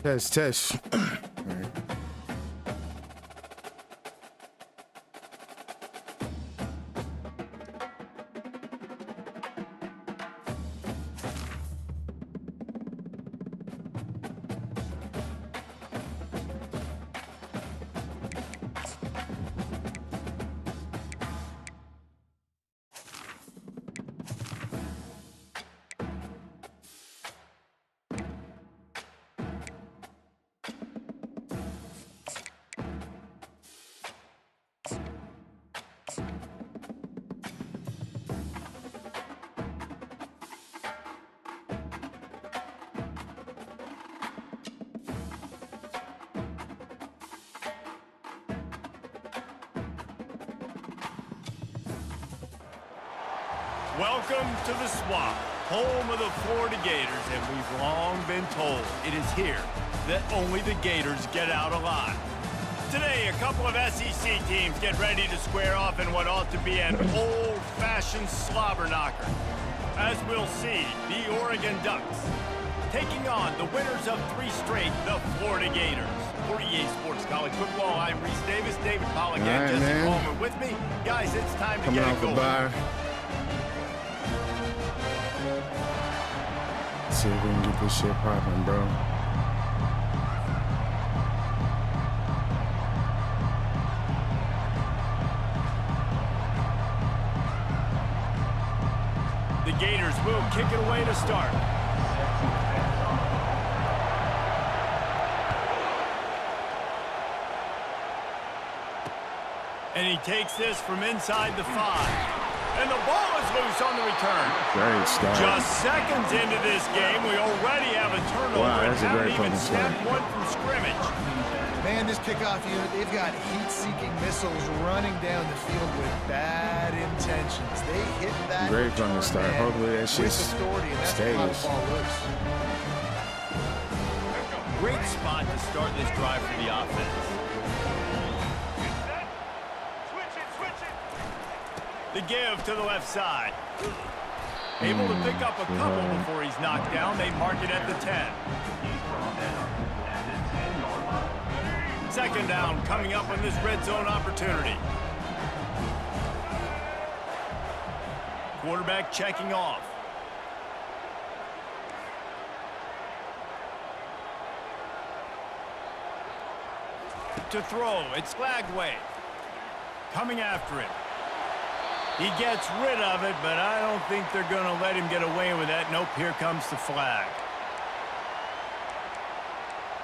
Test. Welcome to the Swamp, home of the Florida Gators, and we've long been told it is here that only the Gators get out alive. Today, a couple of SEC teams get ready to square off in what ought to be an old-fashioned slobber knocker. As we'll see, the Oregon Ducks taking on the winners of 3 straight, the Florida Gators. For EA Sports College Football, I'm Reese Davis, David Pollack, and Jesse Palmer with me. Guys, it's time to get it going. See if we can get this shit popping, bro. The Gators will kick it away to start. And he takes this from inside the 5. And the ball is loose on the return. Great start. Just seconds into this game, we already have a turnover. Wow, that's and a great haven't even fucking snapped one from scrimmage. Man, this kickoff unit, they've got heat-seeking missiles running down the field with bad intentions. They hit that great fucking start. Hopefully that shit stays. Great spot to start this drive for the offense. The give to the left side. Able to pick up a couple before he's knocked down. They mark it at the 10. Second down coming up on this red zone opportunity. Quarterback checking off. To throw, it's Lagway. Coming after him. He gets rid of it, but I don't think they're going to let him get away with that. Nope, here comes the flag.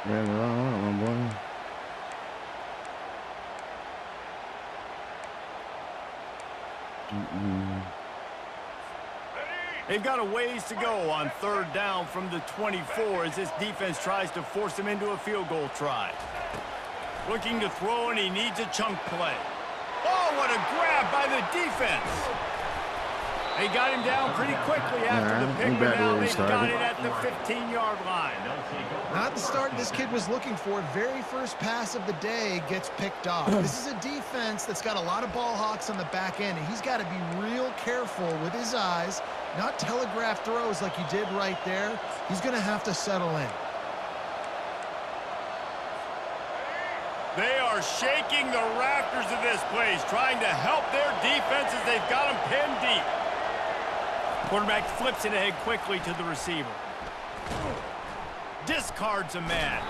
Boy. They've got a ways to go on third down from the 24 as this defense tries to force him into a field goal try. Looking to throw, and he needs a chunk play. Oh, what a grab by the defense. They got him down pretty quickly after the pick, but now they've got it at the 15-yard line. Not the start this kid was looking for. Very first pass of the day gets picked off. This is a defense that's got a lot of ball hawks on the back end, and he's got to be real careful with his eyes, not telegraph throws like he did right there. He's going to have to settle in. They are shaking the rafters of this place, trying to help their defense as they've got them pinned deep. Quarterback flips it ahead quickly to the receiver. Discards a man.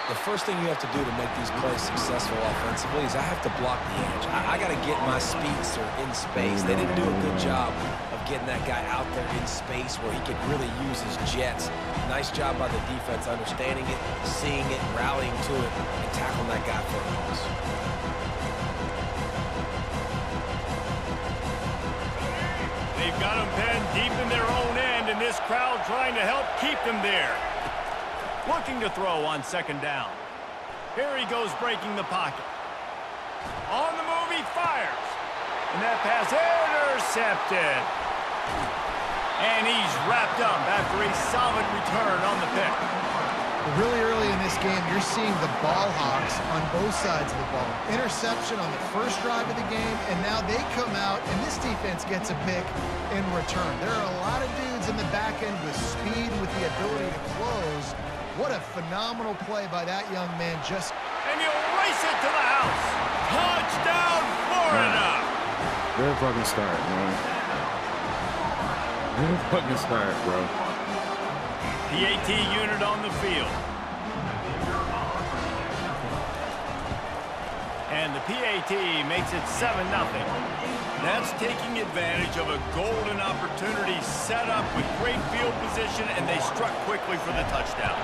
The first thing you have to do to make these plays successful offensively is I have to block the edge. I got to get my speedster in space. They didn't do a good job of getting that guy out there in space where he could really use his jets. Nice job by the defense understanding it, seeing it, rallying to it, and tackling that guy for a loss. They've got him pinned deep in their own end, and this crowd trying to help keep them there. Looking to throw on second down. Here he goes breaking the pocket. On the move, he fires. And that pass intercepted. And he's wrapped up after a solid return on the pick. Really early in this game, you're seeing the ball hawks on both sides of the ball. Interception on the first drive of the game, and now they come out, and this defense gets a pick in return. There are a lot of dudes in the back end with speed, with the ability to close. What a phenomenal play by that young man. And he'll race it to the house. Touchdown, Florida! Good fucking start, man. Good fucking start, bro. PAT unit on the field. And the PAT makes it 7-0. That's taking advantage of a golden opportunity set up with great field position, and they struck quickly for the touchdown.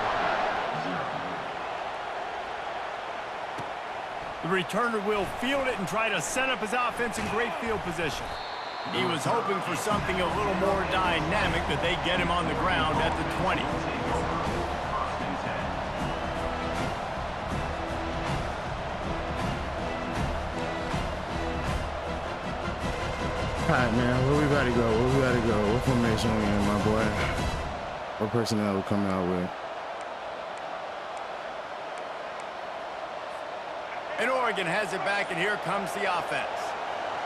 The returner will field it and try to set up his offense in great field position. He was hoping for something a little more dynamic, but they get him on the ground at the 20. All right, man, where we about to go? Where we about to go? What formation we in, my boy? What personnel we coming out with? And Oregon has it back, and here comes the offense.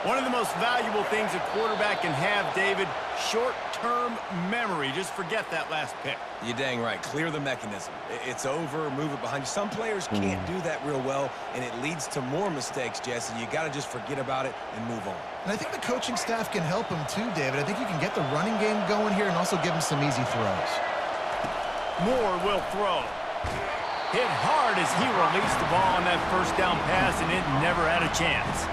One of the most valuable things a quarterback can have, David, short-term memory. Just forget that last pick. You're dang right. Clear the mechanism. It's over, move it behind you. Some players can't do that real well, and it leads to more mistakes, Jesse. You got to just forget about it and move on. And I think the coaching staff can help him too, David. I think you can get the running game going here and also give him some easy throws. Moore will throw. Hit hard as he released the ball on that first down pass, and it never had a chance.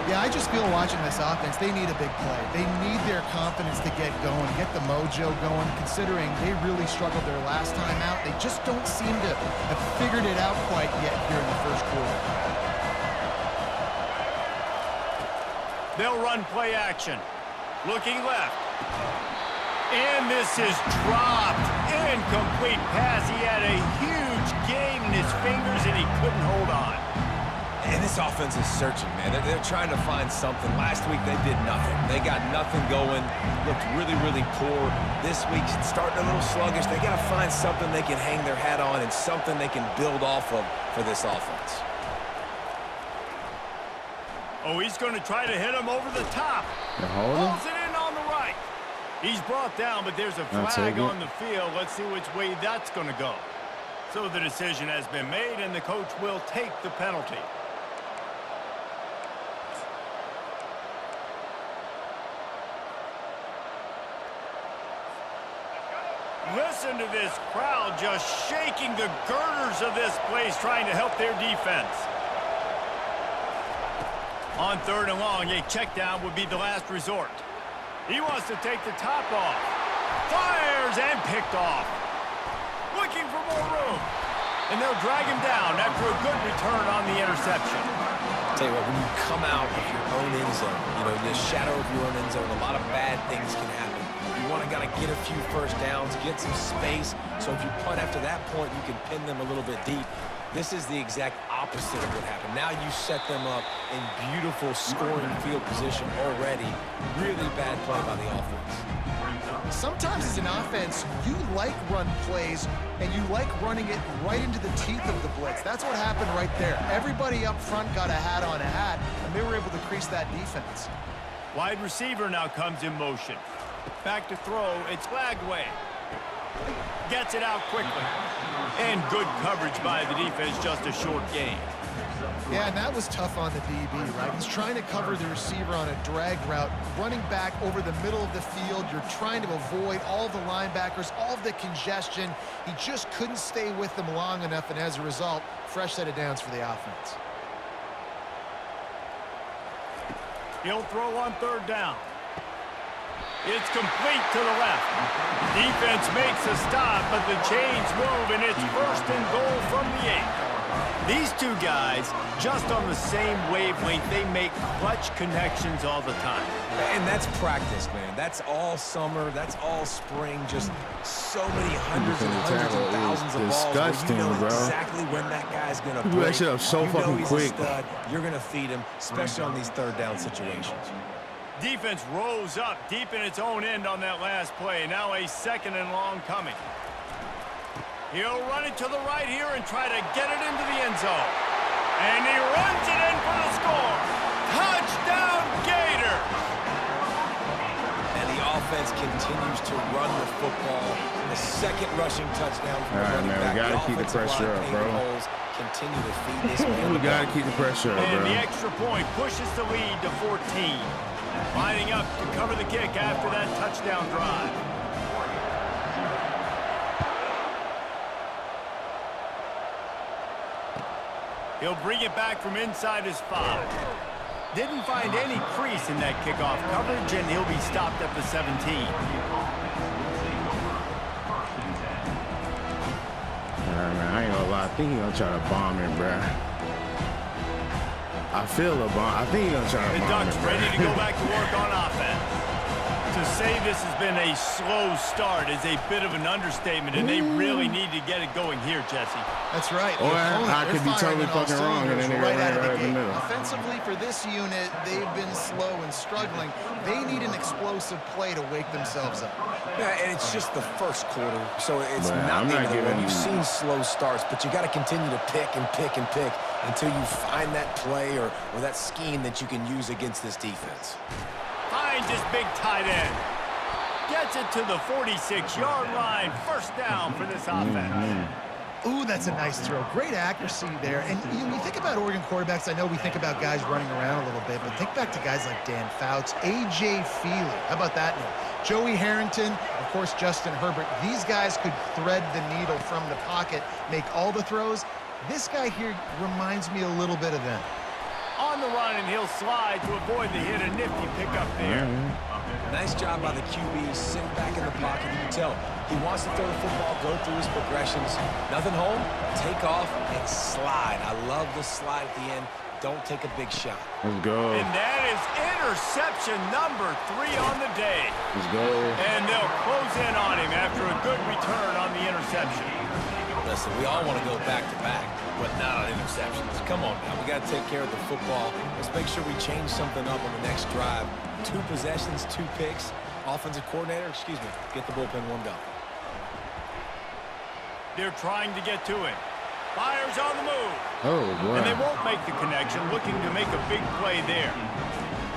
Yeah, I just feel watching this offense, they need a big play. They need their confidence to get going, get the mojo going, considering they really struggled their last time out. They just don't seem to have figured it out quite yet here in the first quarter. They'll run play action. Looking left. And this is dropped. Incomplete pass. He had a huge gain in his fingers, and he couldn't hold on. And this offense is searching, man. They're trying to find something. Last week, they did nothing. They got nothing going. Looked really, really poor. This week, starting a little sluggish. They got to find something they can hang their hat on and something they can build off of for this offense. Oh, he's going to try to hit him over the top. Pulls it in on the right. He's brought down, but there's a flag on the field. Let's see which way that's going to go. So the decision has been made, and the coach will take the penalty. Listen to this crowd just shaking the girders of this place, trying to help their defense. On 3rd and long, a check down would be the last resort. He wants to take the top off. Fires and picked off. Looking for more room. And they'll drag him down after a good return on the interception. I'll tell you what, when you come out of your own end zone, you know, the shadow of your own end zone, a lot of bad things can happen. You want to get a few first downs, get some space, so if you punt after that point, you can pin them a little bit deep. This is the exact opposite of what happened. Now you set them up in beautiful scoring field position already. Really bad play by the offense. Sometimes as an offense, you like run plays, and you like running it right into the teeth of the blitz. That's what happened right there. Everybody up front got a hat on a hat, and they were able to crease that defense. Wide receiver now comes in motion. Back to throw. It's flagged away. Gets it out quickly. And good coverage by the defense, just a short gain. Yeah, and that was tough on the DB, right? He's trying to cover the receiver on a drag route, running back over the middle of the field. You're trying to avoid all the linebackers, all of the congestion. He just couldn't stay with them long enough, and as a result, fresh set of downs for the offense. He'll throw on 3rd down. It's complete to the left. Defense makes a stop, but the chains move, and it's 1st and goal from the 8. These two guys, just on the same wavelength, they make clutch connections all the time. And that's practice, man. That's all summer. That's all spring. Just so many hundreds and hundreds of thousands of balls where you know exactly when that guy's going to break. That shit up so fucking quick. You're going to feed him, especially on these 3rd down situations. Defense rose up deep in its own end on that last play. Now a 2nd and long coming. He'll run it to the right here and try to get it into the end zone. And he runs it in for the score. Touchdown, Gators! And the offense continues to run the football. The second rushing touchdown from the running man, back. we gotta keep the pressure up, bro. Continue to feed this man. We gotta keep the pressure up, And bro. the extra point pushes the lead to 14. Lining up to cover the kick after that touchdown drive. He'll bring it back from inside his 5. Didn't find any crease in that kickoff coverage, and he'll be stopped at the 17. Man, I ain't gonna lie. I think he's gonna try to bomb it, bruh. I feel a bomb. I think he's gonna try to The bomb it, Ducks bruh. ready to go back to work on offense. To say this has been a slow start is a bit of an understatement, and they really need to get it going here, Jesse. That's right. Or The opponent, I could be they're firing totally on all fucking wrong, and then cylinders they right out of right the in the gate. middle. Offensively, for this unit, they've been slow and struggling. They need an explosive play to wake themselves up. Yeah, and it's just the first quarter, so it's Man, not I'm the not end of the giving run. you- You've seen slow starts, but you got to continue to pick and pick and pick until you find that play or that scheme that you can use against this defense. Finds his big tight end. Gets it to the 46-yard line. First down for this offense. Ooh, that's a nice throw. Great accuracy there. And you think about Oregon quarterbacks, I know we think about guys running around a little bit, but think back to guys like Dan Fouts, A.J. Feely. How about that name? Joey Harrington, of course, Justin Herbert. These guys could thread the needle from the pocket, make all the throws. This guy here reminds me a little bit of them. On the run, and he'll slide to avoid the hit. A nifty pickup there. Nice job by the QB, sitting back in the pocket. You can tell he wants to throw the football, go through his progressions. Nothing home, take off, and slide. I love the slide at the end. Don't take a big shot. Let's go. And that is interception number 3 on the day. Let's go. And they'll close in on him after a good return on the interception. Listen, we all want to go back-to-back, but not on interceptions. Come on now, we got to take care of the football. Let's make sure we change something up on the next drive. 2 possessions, 2 picks. Offensive coordinator, get the bullpen warmed up. They're trying to get to him. Fires on the move. Oh, boy. And they won't make the connection, looking to make a big play there.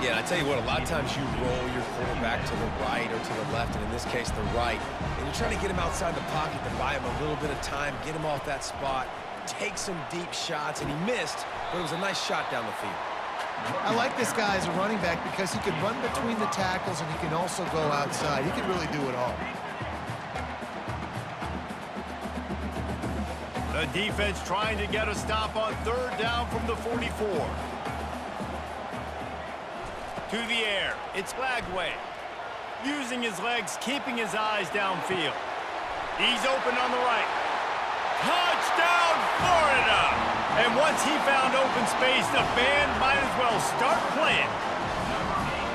Yeah, I tell you what, a lot of times you roll your quarterback to the right or to the left, and in this case, the right. And you're trying to get him outside the pocket to buy him a little bit of time, get him off that spot, take some deep shots, and he missed, but it was a nice shot down the field. I like this guy as a running back because he can run between the tackles and he can also go outside. He can really do it all. The defense trying to get a stop on 3rd down from the 44. To the air, it's Lagway. Using his legs, keeping his eyes downfield. He's open on the right. Touchdown, Florida! And once he found open space, the band might as well start playing.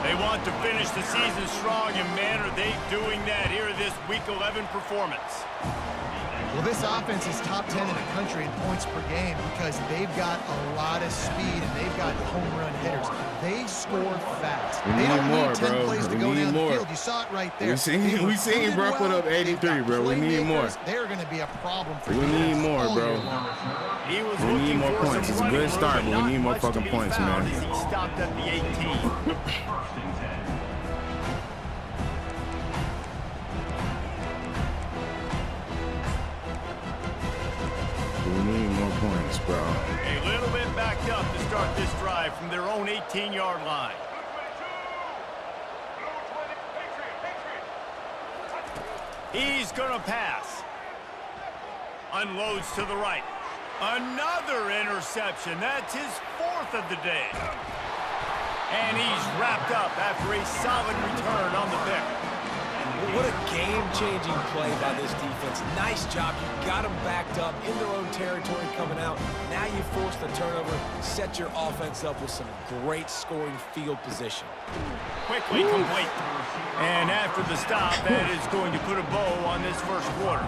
They want to finish the season strong, and man, are they doing that here in this Week 11 performance. Well, this offense is top 10 in the country in points per game because they've got a lot of speed and they've got home run hitters. They score fast. We They need don't more, need 10 bro. plays to We go need down more. the field. You saw it right there. We seen They've bro recruited put up well. 83, They've got bro. We need more. playmakers. They're going to be a problem for We defense need more, all bro. year long. He was We need looking more for points. some It's a good running start, room, but we not need more much to fucking be points, found man. as he stopped at the 18. We need more points, bro. A little bit backed up to start this drive from their own 18-yard line. He's going to pass. Unloads to the right. Another interception. That's his 4th of the day. And he's wrapped up after a solid return on the pick. What a game-changing play by this defense. Nice job. You got them backed up in their own territory coming out. Now you force the turnover, set your offense up with some great scoring field position. Quickly complete. And after the stop, that is going to put a bow on this first quarter.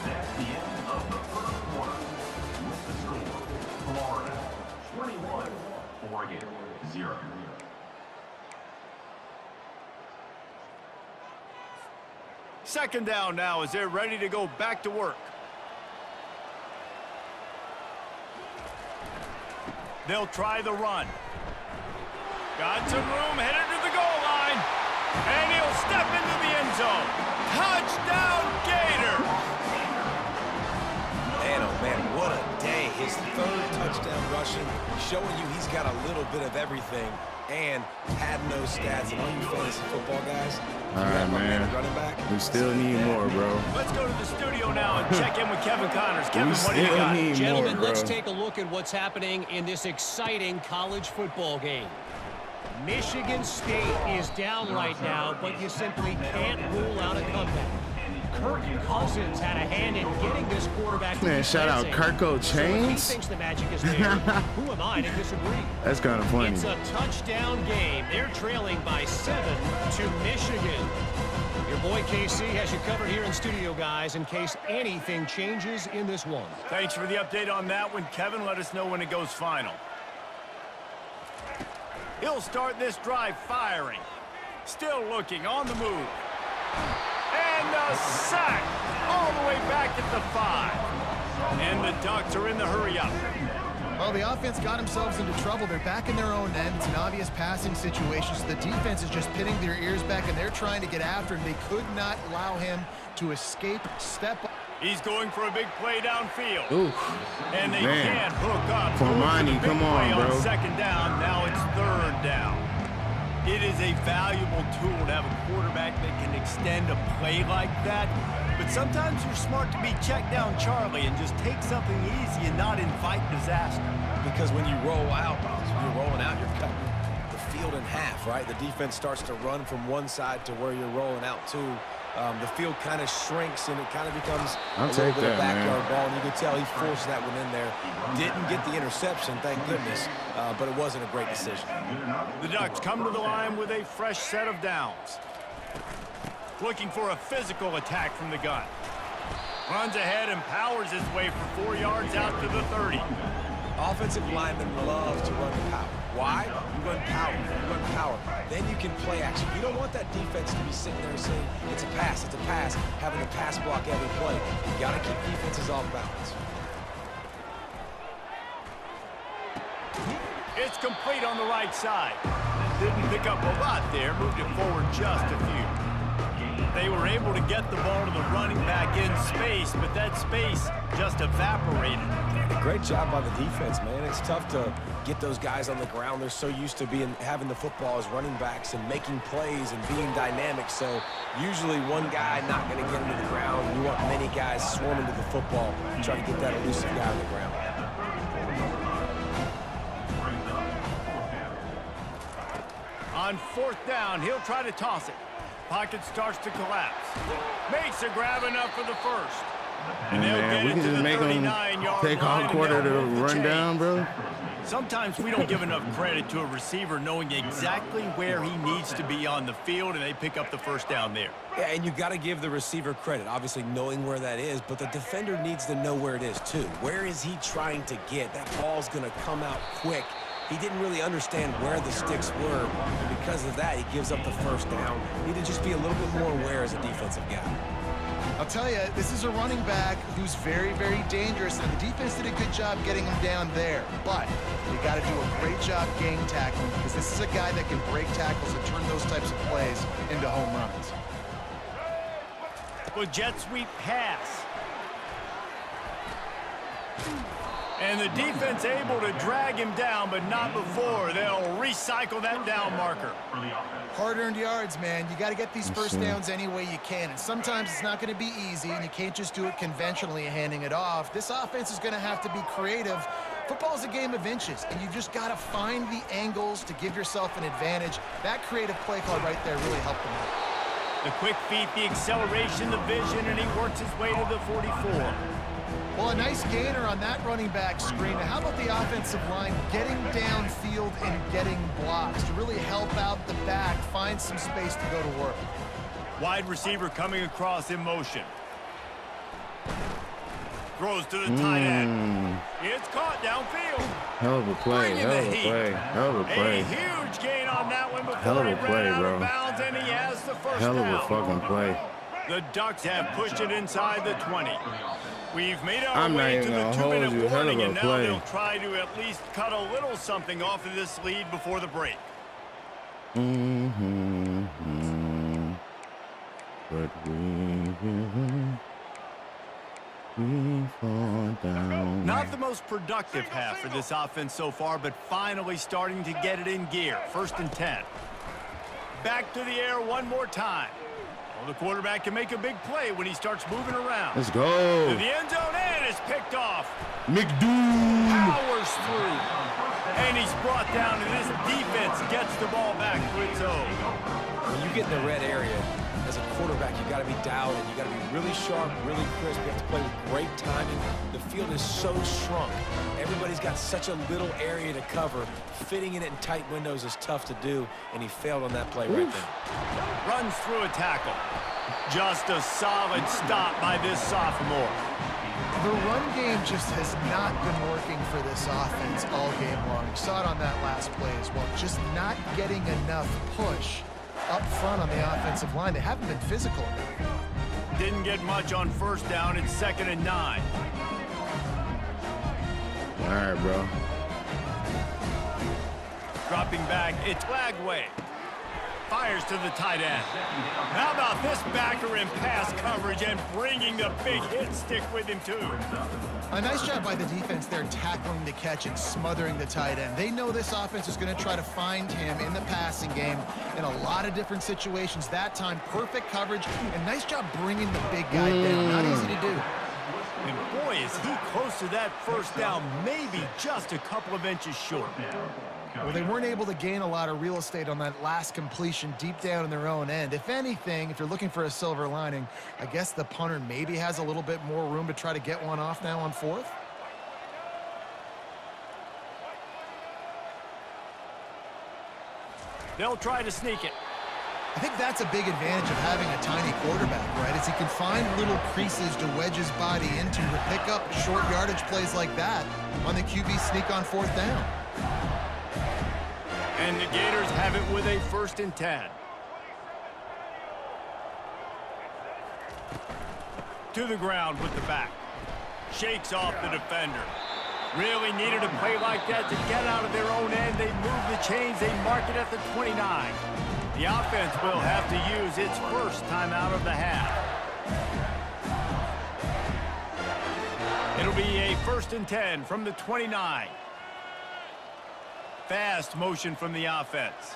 That's the end of the first quarter. With the score, Florida 21, Oregon 0. Second down now as they're ready to go back to work. They'll try the run. Got some room, headed to the goal line. And he'll step into the end zone. Touchdown, Gators! Man, oh man, what a day. His third touchdown rushing, showing you he's got a little bit of everything and had no stats. And all you fantasy football guys, All right, man. Running back, We still need more, bro. Let's go to the studio now and check in with Kevin Connors. Kevin, We what do you still got? need Gentlemen, more, bro. let's take a look at what's happening in this exciting college football game. Michigan State is down right now, but you simply can't rule out a comeback. Kirk Cousins had a hand in getting this quarterback to Man, be shout out dancing. Kirko So if he Chains. thinks the magic is there, who am I to disagree? That's kind of funny. It's a touchdown game. They're trailing by 7 to Michigan. Your boy KC has you covered here in studio, guys, in case anything changes in this one. Thanks for the update on that one, Kevin. Let us know when it goes final. He'll start this drive firing. Still looking, on the move. And a sack all the way back at the 5. And the Ducks are in the hurry-up. Well, the offense got themselves into trouble. They're back in their own end. It's an obvious passing situation, so the defense is just pinning their ears back, and they're trying to get after him. They could not allow him to escape, step up. He's going for a big play downfield. Oof. And they Man. can't hook up. Formani, Going for the big come on, play bro. second down. Now it's third down. It is a valuable tool to have a quarterback that can extend a play like that. But sometimes you're smart to be check down Charlie and just take something easy and not invite disaster. because when you roll out, you're rolling out, you're cutting the field in half, right? The defense starts to run from one side to where you're rolling out to. The field kind of shrinks and it kind of becomes I'll a little take bit of that, backyard man. ball, and you can tell he forced that one in there. Didn't get the interception, thank goodness, but it wasn't a great decision. The Ducks come to the line with a fresh set of downs. Looking for a physical attack from the gun. Runs ahead and powers his way for 4 yards out to the 30. Offensive linemen love to run power. Why? You run power. You run power. Then you can play action. You don't want that defense to be sitting there saying, it's a pass, having to pass block every play. You got to keep defenses off balance. It's complete on the right side. Didn't pick up a lot there, moved it forward just a few. They were able to get the ball to the running back in space, but that space just evaporated. Great job by the defense, man. It's tough to get those guys on the ground. They're so used to having the football as running backs and making plays and being dynamic. So usually one guy not going to get him to the ground. You want many guys swarming to the football, try to get that elusive guy on the ground. On fourth down, he'll try to toss it. Pocket starts to collapse. Makes a grab enough for the first. And they'll Man, we get can it to just the make them 39-yard take line, all and quarter to they'll move the run chains. down, bro. Sometimes we don't give enough credit to a receiver knowing exactly where he needs to be on the field, and they pick up the first down there. Yeah, and you got to give the receiver credit, obviously knowing where that is, but the defender needs to know where it is too. Where is he trying to get? That ball's going to come out quick. He didn't really understand where the sticks were, and because of that, he gives up the first down. Need to just be a little bit more aware as a defensive guy. I'll tell you, this is a running back who's very, very dangerous, and the defense did a good job getting him down there. But you got to do a great job game tackling, because this is a guy that can break tackles and turn those types of plays into home runs. Well, jet sweep pass. And the defense able to drag him down, but not before. They'll recycle that down marker. Hard-earned yards, man. You got to get these first downs any way you can. And sometimes it's not going to be easy, and you can't just do it conventionally handing it off. This offense is going to have to be creative. Football is a game of inches, and you just got to find the angles to give yourself an advantage. That creative play call right there really helped them out. The quick feet, the acceleration, the vision, and he works his way to the 44. Well, a nice gainer on that running back screen. Now, how about the offensive line getting downfield and getting blocks to really help out the back, find some space to go to work? Wide receiver coming across in motion. Throws to the tight end. It's caught downfield. Hell of a play, Bringing hell the of a heat. play, hell of a play. A huge gain on that one Hell before of he a ran play, out bro. of bounds, and he has the first Hell of down. a fucking play. The Ducks have pushed it inside the 20. We've made our I'm not way to even the gonna hold 2-minute you. Hell of warning, a and now play. they'll try to at least cut a little something off of this lead before the break. But we fall down. Not the most productive half for this offense so far, but finally starting to get it in gear. 1st and 10. Back to the air one more time. Well, the quarterback can make a big play when he starts moving around. Let's go. To the end zone, and it's picked off. McDoo. Powers through. And he's brought down, and this defense gets the ball back to its own. When you get in the red area, as a quarterback, you got to be dialed in. You got to be really sharp, really crisp. You have to play with great timing. The field is so shrunk. Everybody's got such a little area to cover. Fitting in it in tight windows is tough to do, and he failed on that play right there. Runs through a tackle. Just a solid stop by this sophomore. The run game just has not been working for this offense all game long. We saw it on that last play as well. Just not getting enough push up front on the offensive line. They haven't been physical enough. Didn't get much on 1st down. It's 2nd and 9. All right, bro. Dropping back, it's Lagway. Fires to the tight end. How about this backer in pass coverage and bringing the big hit stick with him, too? A nice job by the defense there tackling the catch and smothering the tight end. They know this offense is going to try to find him in the passing game in a lot of different situations. That time, perfect coverage, and nice job bringing the big guy down. Not easy to do. And boy, is he close to that 1st down, maybe just a couple of inches short. Well, they weren't able to gain a lot of real estate on that last completion deep down in their own end. If anything, if you're looking for a silver lining, I guess the punter maybe has a little bit more room to try to get one off now on 4th. They'll try to sneak it. I think that's a big advantage of having a tiny quarterback, right? Is he can find little creases to wedge his body into to pick up short yardage plays like that on the QB sneak on 4th down. And the Gators have it with a 1st and 10. To the ground with the back. Shakes off the defender. Really needed a play like that to get out of their own end. They move the chains. They mark it at the 29. The offense will have to use its 1st timeout of the half. It'll be a 1st and 10 from the 29. Fast motion from the offense.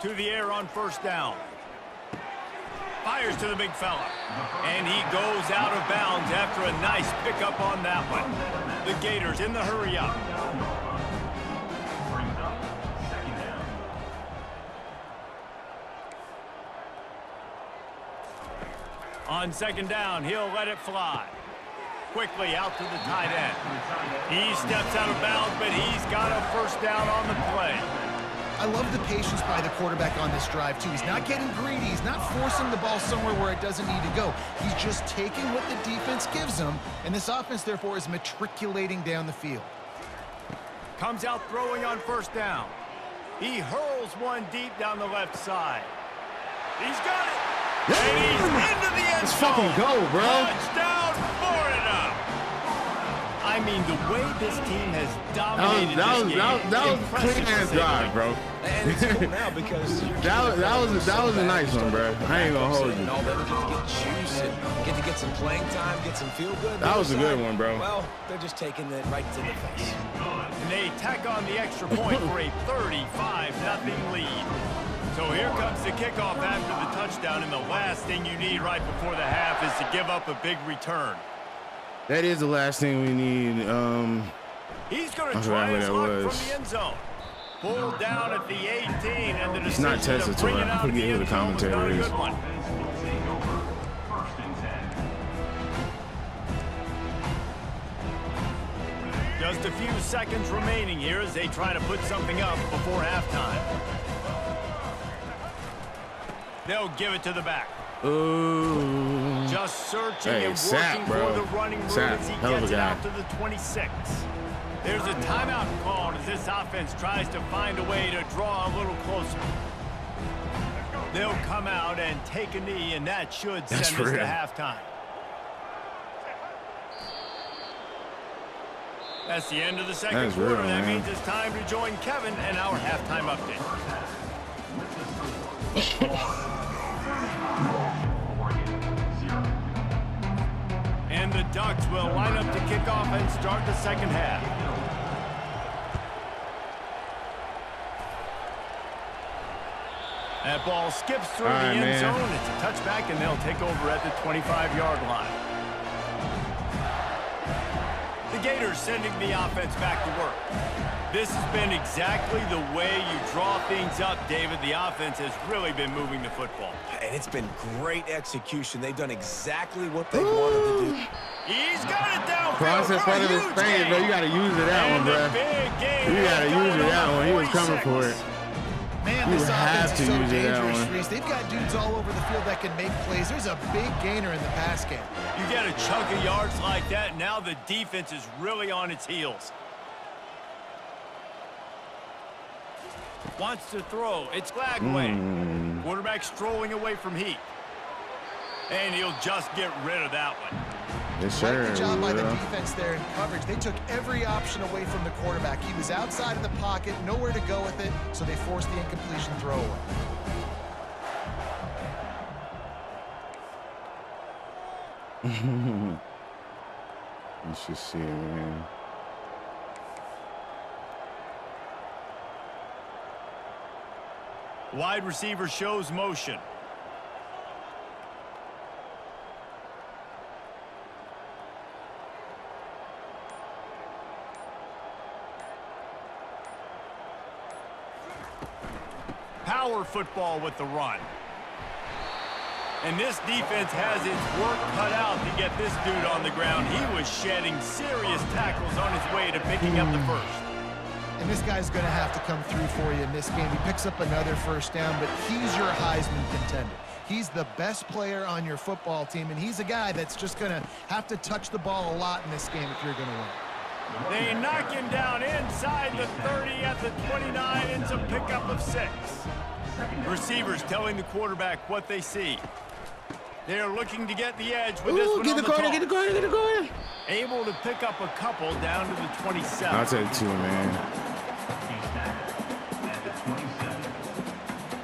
To the air on 1st down. Fires to the big fella. And he goes out of bounds after a nice pickup on that one. The Gators in the hurry up. Brings up 2nd down. On 2nd down, he'll let it fly. Quickly out to the tight end. He steps out of bounds, but he's got a 1st down on the play. I love the patience by the quarterback on this drive, too. He's not getting greedy. He's not forcing the ball somewhere where it doesn't need to go. He's just taking what the defense gives him, and this offense, therefore, is matriculating down the field. Comes out throwing on 1st down. He hurls one deep down the left side. He's got it. And he's into the end Let's zone. fucking go, bro. Touchdown, Florida. I mean, the way this team has dominated That this game. was impressive clean to ass say the drive, least. bro. And it's cool now because That was a nice one, bro. I ain't gonna hold you. All they get to get juice and get to get some playing time, get some feel good. That was a good one, bro. Well, they're just taking it right to the face. And they tack on the extra point for a 35-0 lead. So here comes the kickoff after the touchdown, and the last thing you need right before the half is to give up a big return. That is the last thing we need. He's going to I try forgot his what luck that from was. the end zone. Pulled down at the 18, and the It's not decision to bring testatory. it out I of the forget who end the zone was not a commentator is. good one. Will take over 1st and 10. Just a few seconds remaining here as they try to put something up before halftime. They'll give it to the back. Ooh. Just searching Hey, and Sapp, working bro. for the running room Sapp, as he hell of a gets it guy. out to the 26. There's a timeout called as this offense tries to find a way to draw a little closer. They'll come out and take a knee, and that should That's send us to real. halftime. That's the end of the second That's quarter. real, That man. means it's time to join Kevin and our halftime update. And the Ducks will line up to kick off and start the second half. That ball skips through All the right, end man. zone. It's a touchback, and they'll take over at the 25-yard line. The Gators sending the offense back to work. This has been exactly the way you draw things up, David. The offense has really been moving the football. And it's been great execution. They've done exactly what they wanted to do. He's got it downfield. Cross in for front a of his huge face, gain. bro. You got to use it that one, And the bro. big gain. You got to Got use it that one. He was 40 coming for it. seconds. Man, You this have offense to is so use it that dangerous, one. Reese. They've got dudes all over the field that can make plays. There's a big gainer in the pass game. You get a chunk of yards like that, now the defense is really on its heels. Wants to throw. It's Glagway. Quarterback strolling away from Heat. And he'll just get rid of that one. Yes, Quite sir. the job by the bro. defense there in coverage. They took every option away from the quarterback. He was outside of the pocket, nowhere to go with it, so they forced the incompletion throw away. Let's just see it, man. Wide receiver shows motion. Power football with the run. And this defense has its work cut out to get this dude on the ground. He was shedding serious tackles on his way to picking up the first. And this guy's going to have to come through for you in this game. He picks up another first down, but he's your Heisman contender. He's the best player on your football team, and he's a guy that's just going to have to touch the ball a lot in this game if you're going to win. They knock him down inside the 30 at the 29. It's a pickup of 6. Receivers telling the quarterback what they see. They're looking to get the edge with this Ooh, one get on the the corner, toss. get the corner, get the corner. Able to pick up a couple down to the 27. I'll take 2, man.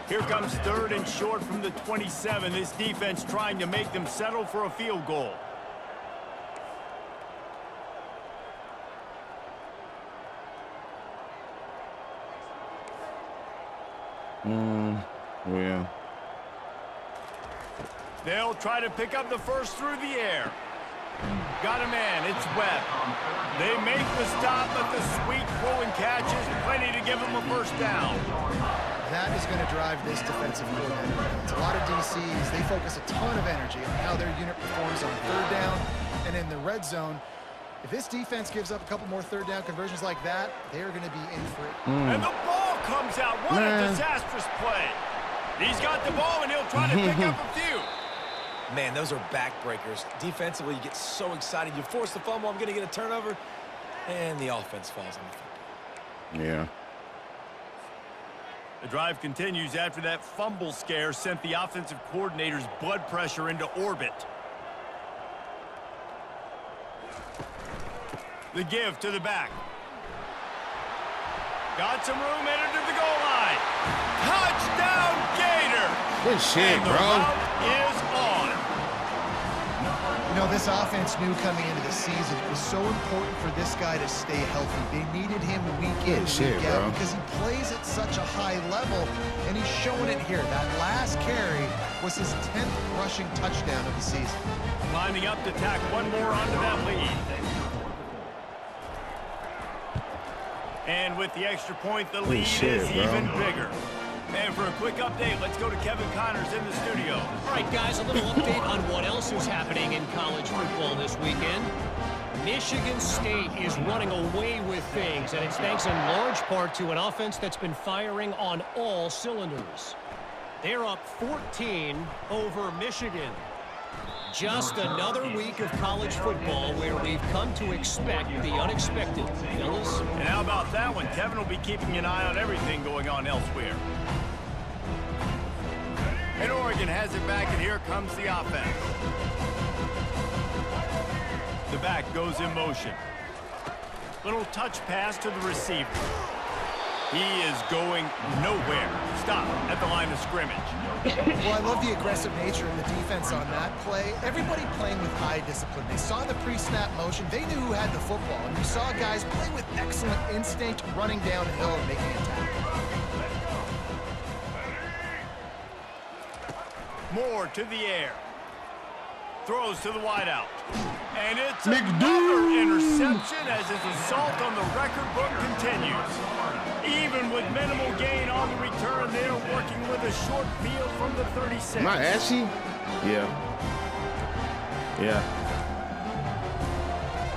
Here comes 3rd and short from the 27. This defense trying to make them settle for a field goal. Yeah. They'll try to pick up the first through the air. Got a man, it's Webb. They make the stop, but the sweet throw and catch is plenty to give them a first down. That is going to drive this defensive coordinator. It's a lot of DCs. They focus a ton of energy on how their unit performs on 3rd down and in the red zone. If this defense gives up a couple more 3rd down conversions like that, they are going to be in for it. And the ball comes out. What a disastrous play. He's got the ball, and he'll try to pick up a few. Man, those are backbreakers. Defensively, you get so excited. You force the fumble, I'm going to get a turnover, and the offense falls on the football. Yeah. The drive continues after that fumble scare sent the offensive coordinator's blood pressure into orbit. The give to the back. Got some room, entered to the goal line. Touchdown, Gator! Good shit, And the bro. route is on. You know, this offense knew coming into the season it was so important for this guy to stay healthy. They needed him week in, Good shit, week out, bro. because he plays at such a high level, and he's showing it here. That last carry was his 10th rushing touchdown of the season. Lining up to tack one more onto that lead. And with the extra point, the lead shit, is bro. even bigger. And for a quick update, let's go to Kevin Connors in the studio. All right, guys, a little update on what else is happening in college football this weekend. Michigan State is running away with things, and it's thanks in large part to an offense that's been firing on all cylinders. They're up 14 over Michigan. Just another week of college football where we've come to expect the unexpected, fellas. And how about that one? Kevin will be keeping an eye on everything going on elsewhere. And Oregon has it back, and here comes the offense. The back goes in motion. Little touch pass to the receiver. He is going nowhere. Stop at the line of scrimmage. Well, I love the aggressive nature of the defense on that play. Everybody playing with high discipline. They saw the pre-snap motion. They knew who had the football. And you saw guys play with excellent instinct, running downhill and making a tackle. More to the air. Throws to the wideout. And it's another interception as his assault on the record book continues. Even with minimal gain on the return, they're working with a short field from the 36. Am I ashy? Yeah. Yeah.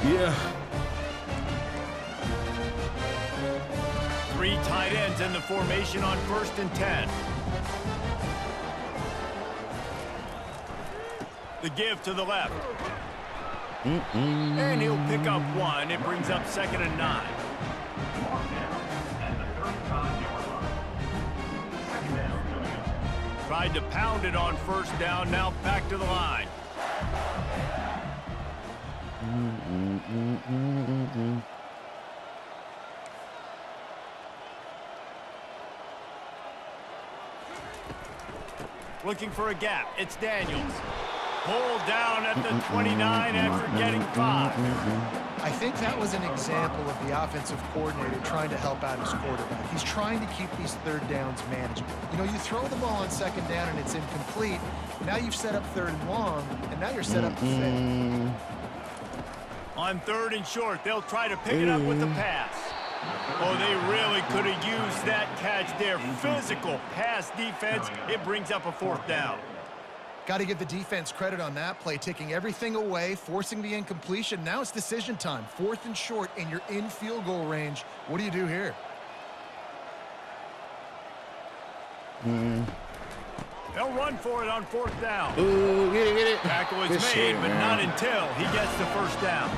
Yeah. 3 tight ends in the formation on 1st and 10. The give to the left. And he'll pick up 1. It brings up 2nd and 9. Tried to pound it on 1st down. Now back to the line. Looking for a gap. It's Daniels. Pulled down at the 29 after getting 5. I think that was an example of the offensive coordinator trying to help out his quarterback. He's trying to keep these 3rd downs manageable. You know, you throw the ball on 2nd down and it's incomplete. Now you've set up 3rd and long, and now you're set up to fail. On 3rd and short, they'll try to pick it up with the pass. Oh, they really could have used that catch there. Physical pass defense. It brings up a 4th down. Got to give the defense credit on that play, taking everything away, forcing the incompletion. Now it's decision time. 4th and short, and you're in field goal range. What do you do here? They'll run for it on 4th down. Ooh, get it. Tackle is Good made, shit, but man. not until he gets the 1st down.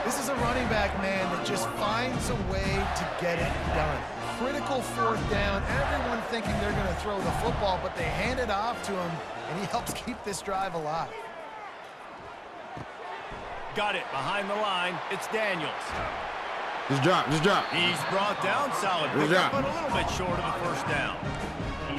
This is a running back, man, that just finds a way to get it done. Critical 4th down. Everyone thinking they're going to throw the football, but they hand it off to him, and he helps keep this drive alive. Got it behind the line. It's Daniels. Just drop. He's brought down. Solid Good pickup, job. but a little bit short of the 1st down.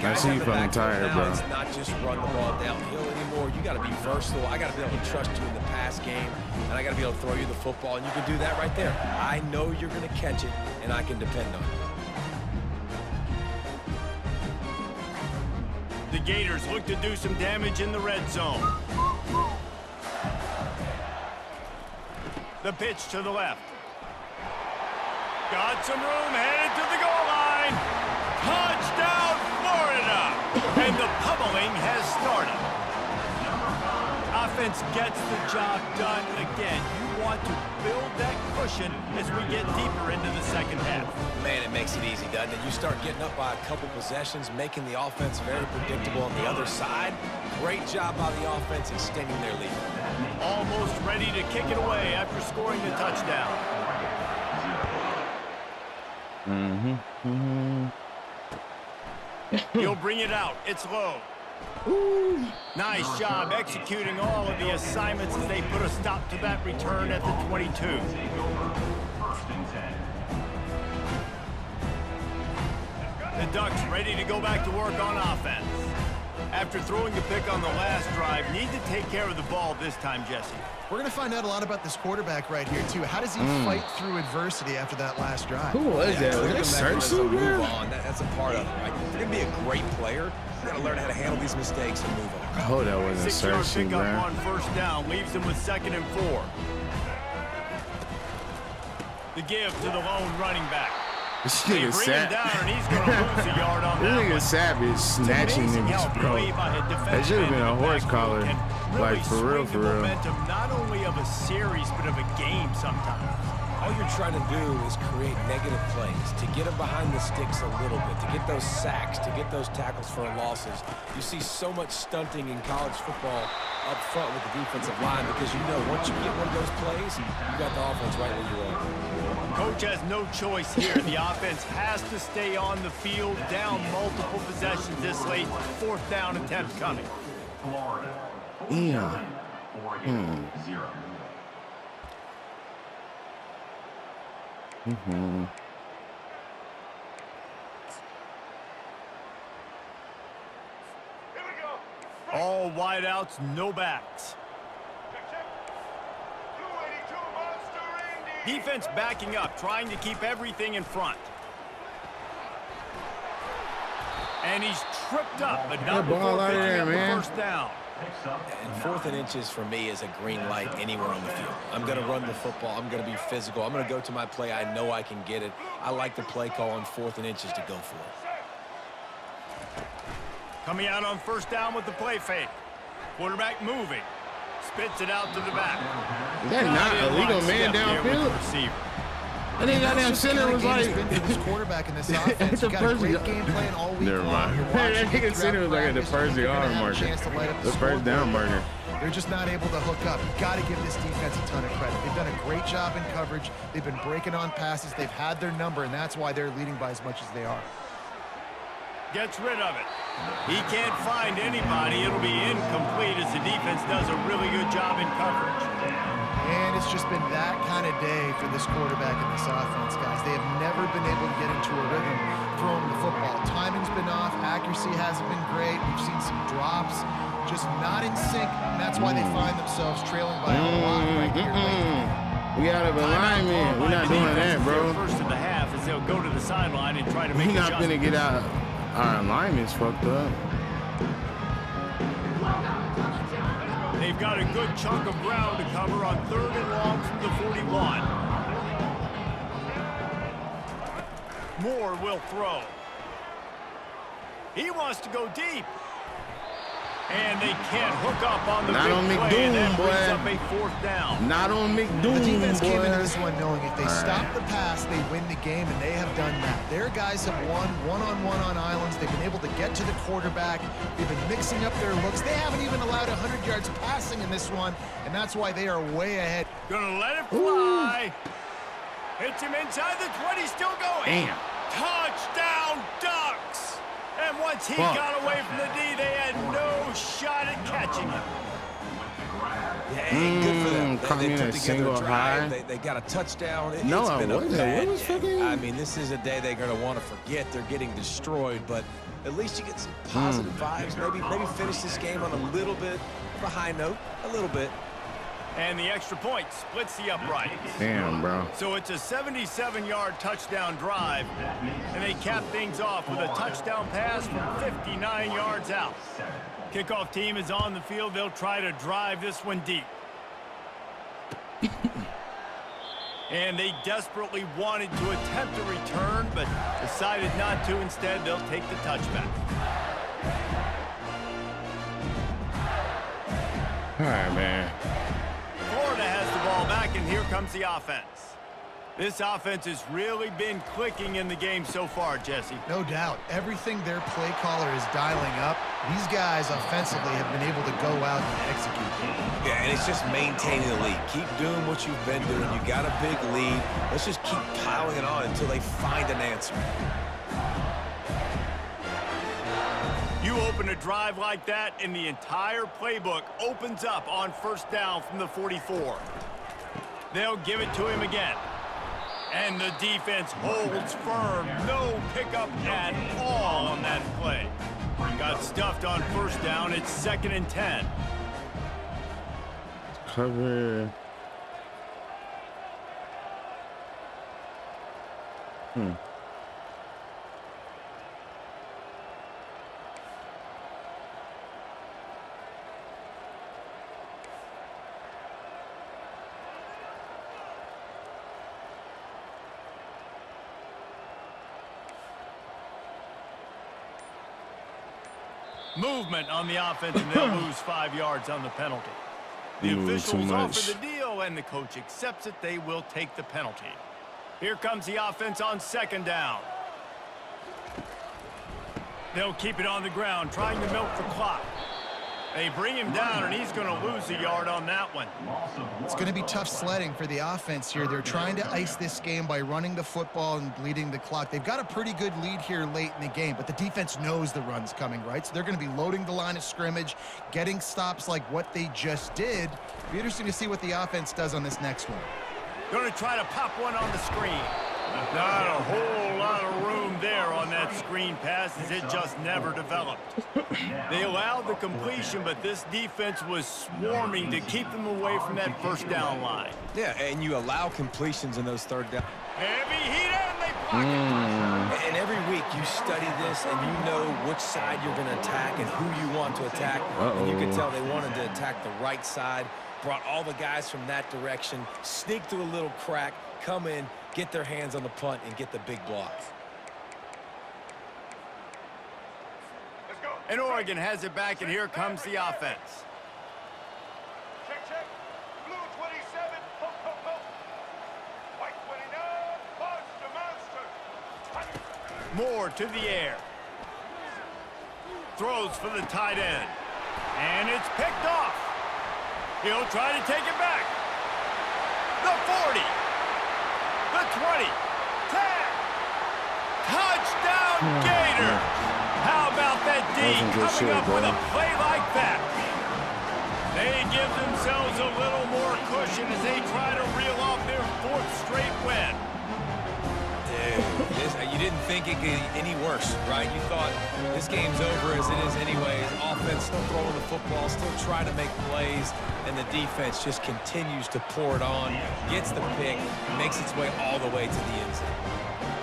I see you fucking tired, bro. It's not just run the ball downhill anymore. You got to be versatile. I got to be able to trust you in the pass game, and I got to be able to throw you the football, and you can do that right there. I know you're going to catch it, and I can depend on it. The Gators look to do some damage in the red zone. The pitch to the left. Got some room, headed to the goal line. Touchdown, Florida! And the pummeling has started. Offense gets the job done again. You want to build that cushion as we get deeper into the 2nd half. Man, it makes it easy, doesn't it? You start getting up by a couple possessions, making the offense very predictable on the other side. Great job by the offense extending their lead. Almost ready to kick it away after scoring the touchdown. He'll bring it out. It's low. Nice job executing all of the assignments as they put a stop to that return at the 22. 1st and 10. The Ducks ready to go back to work on offense. After throwing the pick on the last drive, need to take care of the ball this time, Jesse. We're going to find out a lot about this quarterback right here, too. How does he fight through adversity after that last drive? Who was that? Was that Cersei, Move man? on. That's a part of it, right? If you're going to be a great player, you got to learn how to handle these mistakes and move on. I hope that wasn't 6-yard Cersei, pickup man. on 1st down leaves them with 2nd and 4. The give to the lone running back. This They nigga bring him down, Sap. and he's going to lose a yard on This that nigga one. Sap is It's snatching amazing how niggas, bro. brave a That defensive should have end been a in the horse backfield collar. can really Like, for real, swing for the real. momentum not only of a series, but of a game sometimes. All you're trying to do is create negative plays, to get them behind the sticks a little bit, to get those sacks, to get those tackles for losses. You see so much stunting in college football up front with the defensive line because you know once you get one of those plays, you got the offense right where you are. Coach has no choice here. The offense has to stay on the field, down multiple possessions this late. 4th down attempt coming. Florida. Yeah. Oregon, 0. All wideouts, no backs. Defense backing up, trying to keep everything in front. And he's tripped up, but not Good ball before out picking there, up man. the 1st down. And 4th and inches for me is a green light anywhere on the field. I'm going to run the football. I'm going to be physical. I'm going to go to my play. I know I can get it. I like the play call on 4th and inches to go for it. Coming out on 1st down with the play fake. Quarterback moving. Spits it out to the back. Is that not in illegal line man step there with the downfield? receiver. I think that damn That's just the center kind was of game like. it's been for this quarterback in this offense. It's You a got a great first- game plan all week Never long. mind. You're That watching nigga it center was throughout like at the practice. first They're yard gonna have a marker. chance to light up The first down marker. They're just not able to hook up. You got to give this defense a ton of credit. They've done a great job in coverage. They've been breaking on passes. They've had their number, and that's why they're leading by as much as they are. Gets rid of it. He can't find anybody. It'll be incomplete as the defense does a really good job in coverage. And it's just been that kind of day for this quarterback in this offense, guys. They have never been able to get into a rhythm throwing the football. Timing's been off. Accuracy hasn't been great. We've seen some drops, just not in sync, and that's why they find themselves trailing by a lot right here late. We out of alignment. We're not doing that, bro. First of the half as they'll go to the sideline and try to make We're not gonna adjustments. get out. Our alignment's fucked up. They've got a good chunk of ground to cover on 3rd and long from the 41. Moore will throw. He wants to go deep. And they can't hook up on the Not big on play, and that McDoom, brings boy. up a 4th down. Not on McDoom, The defense came into boy. this one knowing if they stop the pass, they win the game, and they have done that. Their guys have won one-on-one on islands. They've been able to get to the quarterback. They've been mixing up their looks. They haven't even allowed 100 yards passing in this one, and that's why they are way ahead. Gonna let it fly. Hits him inside the 20, still going. Damn. Touchdown, Ducks! And once he Fuck. got away from the D, they had no shot at catching him. Yeah, hey, good for them. Caught me They in put a together single a drive. high. They got a touchdown. No, It's I been a wasn't. bad What was day. fucking- I mean, this is a day they're going to want to forget. They're getting destroyed, but at least you get some positive vibes. Maybe finish this game on a little bit of a high note, a little bit. And the extra point splits the uprights. Damn, bro. So it's a 77-yard touchdown drive, and they cap things off with a touchdown pass from 59 yards out. Kickoff team is on the field. They'll try to drive this one deep. And they desperately wanted to attempt a return, but decided not to. Instead, they'll take the touchback. All right, man. Florida has the ball back, and here comes the offense. This offense has really been clicking in the game so far, Jesse. No doubt. Everything their play caller is dialing up, these guys offensively have been able to go out and execute. Yeah, and it's just maintaining the lead. Keep doing what you've been doing. You got a big lead. Let's just keep piling it on until they find an answer. You open a drive like that, and the entire playbook opens up on 1st down from the 44. They'll give it to him again. And the defense holds firm. No pickup at all on that play. Got stuffed on 1st down. It's 2nd and 10. Cover. Movement on the offense, and they'll lose 5 yards on the penalty. The Ooh, too officials much. offer the deal, and the coach accepts it. They will take the penalty. Here comes the offense on 2nd down. They'll keep it on the ground, trying to milk the clock. They bring him down, and he's going to lose a yard on that one. It's going to be tough sledding for the offense here. They're trying to ice this game by running the football and bleeding the clock. They've got a pretty good lead here late in the game, but the defense knows the run's coming, right? So they're going to be loading the line of scrimmage, getting stops like what they just did. It'll be interesting to see what the offense does on this next one. Going to try to pop one on the screen. Not a whole lot of room there on that screen pass, as it just never developed. They allowed the completion, but this defense was swarming to keep them away from that 1st down line. Yeah, and you allow completions in those 3rd down. Heavy heat, and they block it. And every week you study this and you know which side you're going to attack and who you want to attack. And you can tell they wanted to attack the right side, brought all the guys from that direction, sneak through a little crack, come in, get their hands on the punt, and get the big block. And Oregon has it back, and here comes the offense. Check, check. Blue 27, poke, poke, poke. White 29, monster, monster. Moore to the air. Throws for the tight end. And it's picked off. He'll try to take it back. The 40. The 20. 10. Touchdown, Gators. How about that D coming up with a play like that? They give themselves a little more cushion as they try to reel off their 4th straight win. Dude, you didn't think it could get any worse, right? You thought this game's over as it is anyways. Offense still throwing the football, still trying to make plays, and the defense just continues to pour it on, gets the pick, makes its way all the way to the end zone.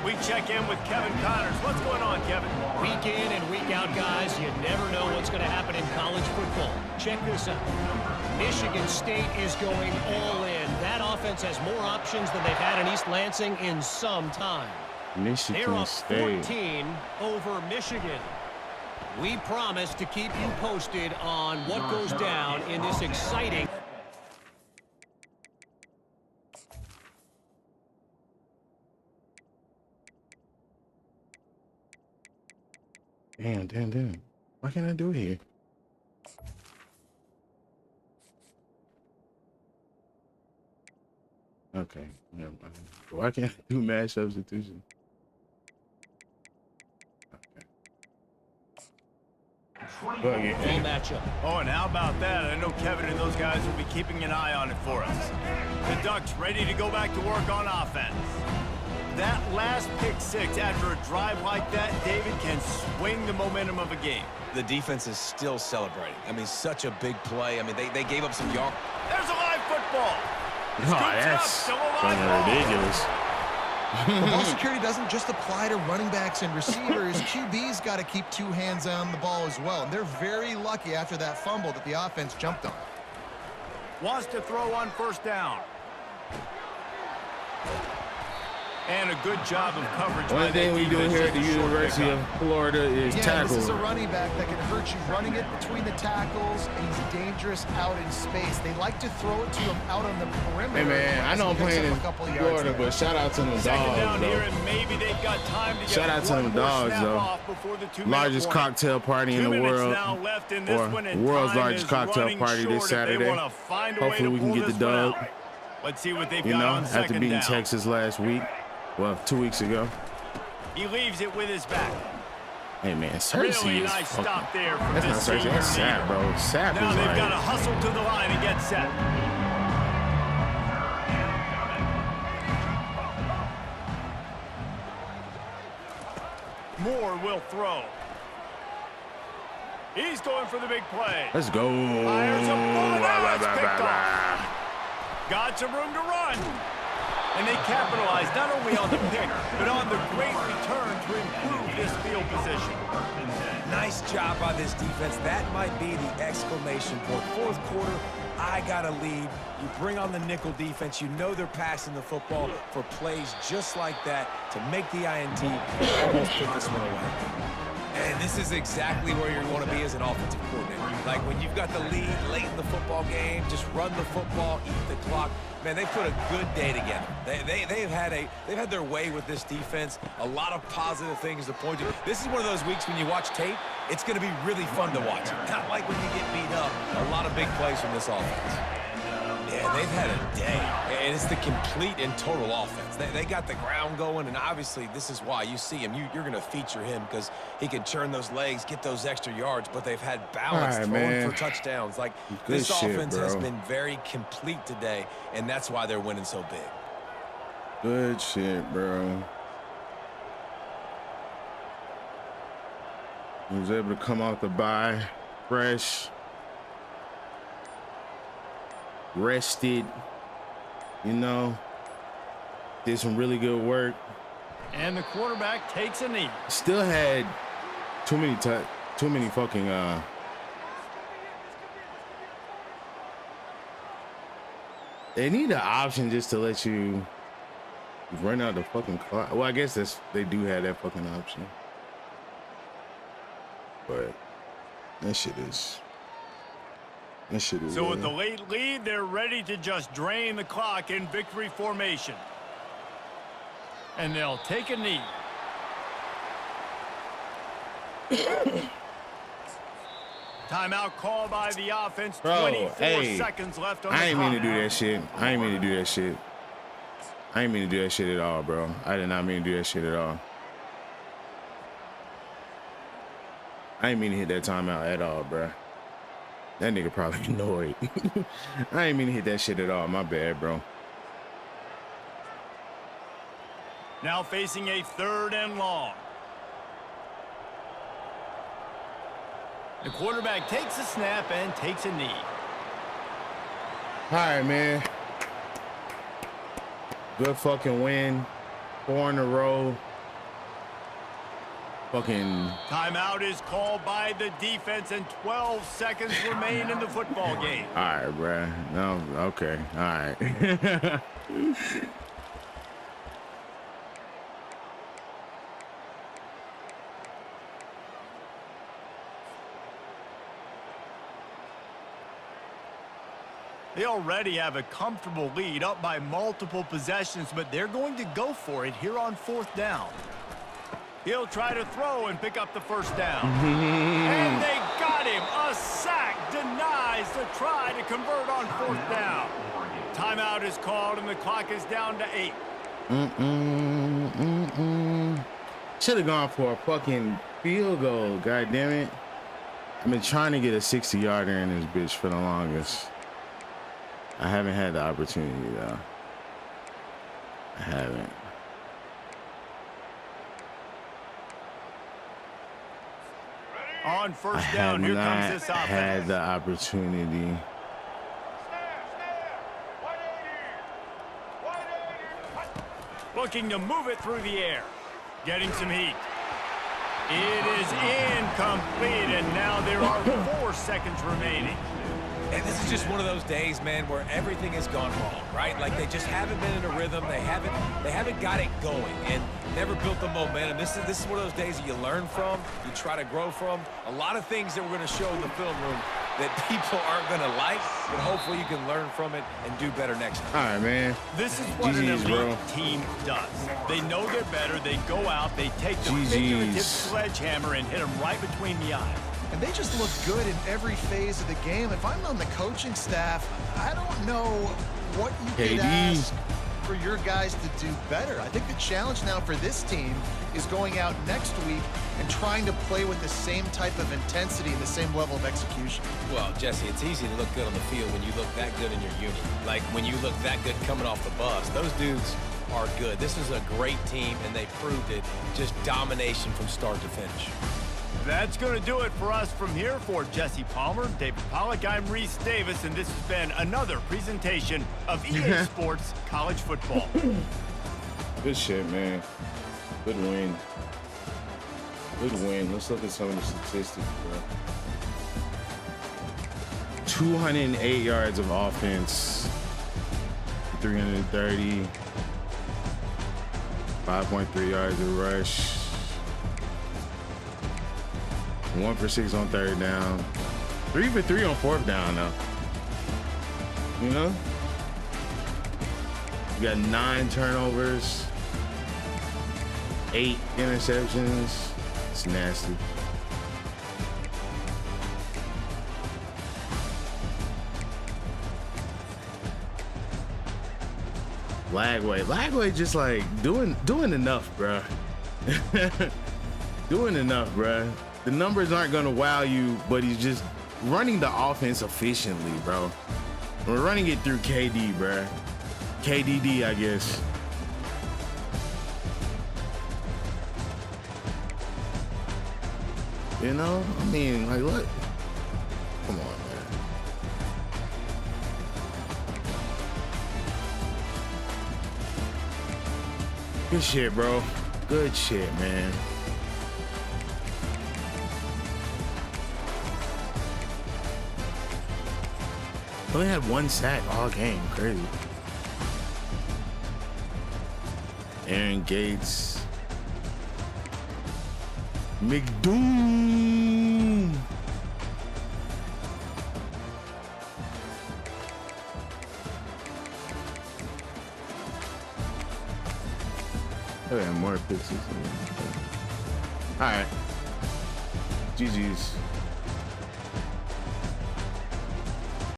We check in with Kevin Connors. What's going on, Kevin? Week in and week out, guys, you never know what's going to happen in college football. Check this out. Michigan State is going all in. That offense has more options than they've had in East Lansing in some time. They're Michigan up State. 14 over Michigan. We promise to keep you posted on what goes down in this exciting... Damn. Why can't I do it here? Okay. Never mind. Why can't I do match substitution? Okay. Full matchup. Oh, and how about that? I know Kevin and those guys will be keeping an eye on it for us. The Ducks ready to go back to work on offense. That last pick 6 after a drive like that, David, can swing the momentum of a game. The defense is still celebrating. I mean, such a big play. I mean, they gave up some yards. There's a live football. Oh, Scoops it up, that's still a live ball. ridiculous. The ball security doesn't just apply to running backs and receivers. QB's got to keep 2 hands on the ball as well. And they're very lucky after that fumble that the offense jumped on. Wants to throw on 1st down. And a good job of coverage. One thing we do here at the University of Florida is tackle. This is a running back that can hurt you running it between the tackles, and he's dangerous out in space. They like to throw it to him out on the perimeter. Hey man, I know I'm playing in Florida, but shout out to them Second dogs, down here, though. and maybe they've got time to get Shout out to one them more dogs, snap though. off before the 2-minute Largest warning. cocktail party in 2 the minutes world, now left in this or one, and world's time largest is cocktail running party short this if they Saturday. wanna find a way Hopefully to we can pull get the this one dub. out. Let's see what they've You got know, on after 2nd beating down. Texas last week. Well, 2 weeks ago. He leaves it with his back. Hey man, Cersei Really is nice fucking. stop there from That's the not Cersei, senior that's Sap, leader. bro. Sap Now is they've got to like. hustle to the line and get set. Moore will throw. He's going for the big play. Let's go. Fires a bullet. Now it's picked off. Got some room to run. And they capitalize not only on the pick, but on the great return to improve this field position. Nice job by this defense. That might be the exclamation point. 4th quarter, I got a lead. You bring on the nickel defense. You know they're passing the football for plays just like that to make the INT and almost put this one away. And this is exactly where you want to be as an offensive coordinator. Like when you've got the lead late in the football game, just run the football, eat the clock. Man, they put a good day together. They've had their way with this defense. A lot of positive things to point to. This is one of those weeks when you watch tape, it's going to be really fun to watch. Not like when you get beat up. A lot of big plays from this offense. Yeah, they've had a day, and it's the complete and total offense. They got the ground going, and obviously this is why you see him. You're going to feature him because he can turn those legs, get those extra yards, but they've had balance throwing for touchdowns. Like, this offense has been very complete today, and that's why they're winning so big. Good shit, bro. He was able to come off the bye fresh. Rested, you know, did some really good work. And the quarterback takes a knee. Still had too many fucking they need an option just to let you run out the fucking clock. Well, I guess they do have that fucking option, but that shit is. So with the late lead, they're ready to just drain the clock in victory formation. And they'll take a knee. Timeout call by the offense. Bro, 24 seconds left on the clock. I ain't mean to do that shit. I ain't mean to do that shit at all, bro. I did not mean to do that shit at all. I ain't mean to hit that timeout at all, bro. That nigga probably annoyed. I ain't mean to hit that shit at all. My bad, bro. Now facing a 3rd and long. The quarterback takes a snap and takes a knee. All right, man. Good fucking win. 4 in a row. Fucking timeout is called by the defense and 12 seconds remain in the football game. All right, bruh. No, okay. All right. They already have a comfortable lead up by multiple possessions, but they're going to go for it here on 4th down. He'll try to throw and pick up the first down. And they got him. A sack denies the try to convert on 4th down. Timeout is called, and the clock is down to 8. Should have gone for a fucking field goal, goddammit. I've been trying to get a 60-yarder in this bitch for the longest. I haven't had the opportunity, though. I haven't. On 1st down, here comes this offense. Had the opportunity. Looking to move it through the air. Getting some heat. It is incomplete, and now there are 4 seconds remaining. And this is just one of those days, man, where everything has gone wrong, right? Like they just haven't been in a rhythm. They haven't got it going and never built the momentum. This is one of those days that you learn from, you try to grow from. A lot of things that we're going to show in the film room that people aren't going to like, but hopefully you can learn from it and do better next time. All right, man. This is what an elite team does. They know they're better. They go out, they take the figurative sledgehammer and hit them right between the eyes. And they just look good in every phase of the game. If I'm on the coaching staff, I don't know what you could ask for your guys to do better. I think the challenge now for this team is going out next week and trying to play with the same type of intensity and the same level of execution. Well, Jesse, it's easy to look good on the field when you look that good in your unit. Like when you look that good coming off the bus. Those dudes are good. This is a great team, and they proved it. Just domination from start to finish. That's going to do it for us from here. For Jesse Palmer, David Pollack, I'm Reese Davis, and this has been another presentation of EA Sports College Football. Good shit, man. Good win. Good win. Let's look at some of the statistics, bro. 208 yards of offense. 330. 5.3 yards of rush. 1 for 6 on 3rd down. 3 for 3 on 4th down though. You know? You got 9 turnovers, 8 interceptions. It's nasty. Lagway just like doing enough, bruh. Doing enough, bruh. The numbers aren't gonna wow you, but he's just running the offense efficiently, bro. We're running it through KD, bruh. KDD, I guess. You know, I mean, like, what? Come on, man. Good shit, bro. Good shit, man. Only had 1 sack all game. Crazy. Aaron Gates. McDoom. Oh, yeah, more pictures. All right. GG's.